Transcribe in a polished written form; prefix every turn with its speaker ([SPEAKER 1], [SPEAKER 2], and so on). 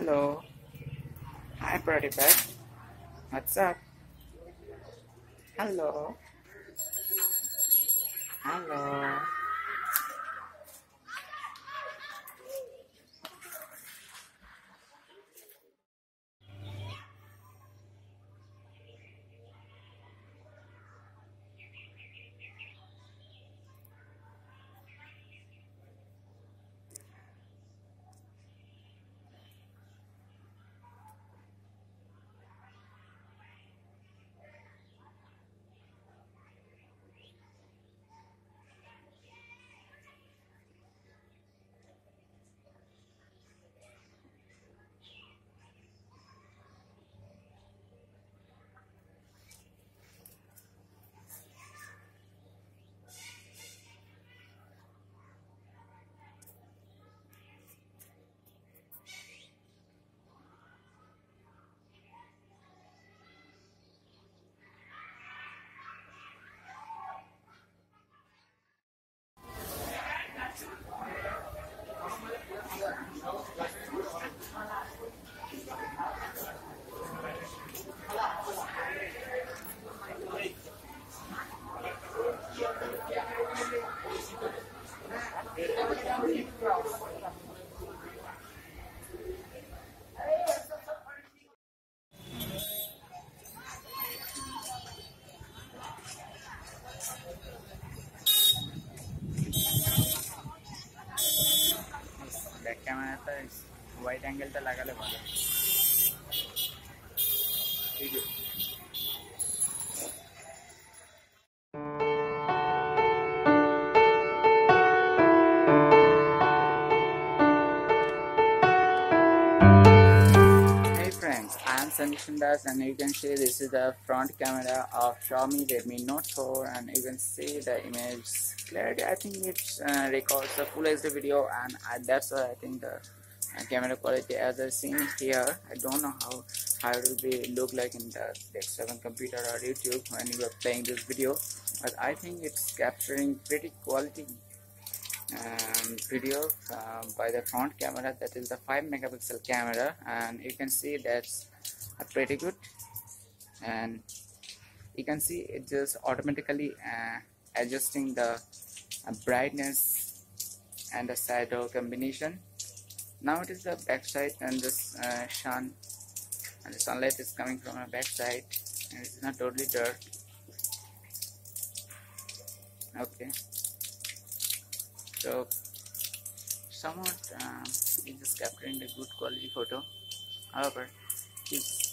[SPEAKER 1] Hello. Hi, Pretty Pet. What's up? Hello. Hello. Back ক্যামেরাটা wide অ্যাঙ্গেলটা লাগালে ভালো। ঠিক আছে। Hey friends, I am Sandeep Das and you can see this is the front camera of Xiaomi Redmi Note 4 and you can see the image clarity. I think it records the full HD video and that's why I think the camera quality as I seen here. I don't know how it will be look like in the desktop computer or YouTube when you are playing this video, but I think it's capturing pretty quality video by the front camera, that is the 5 megapixel camera, and you can see that's pretty good. And you can see it just automatically adjusting the brightness and the shadow combination. Now it is the back side and this sun and the sunlight is coming from the back side and it's not totally dark. Okay, so somewhat it's just capturing the good quality photo. However, it's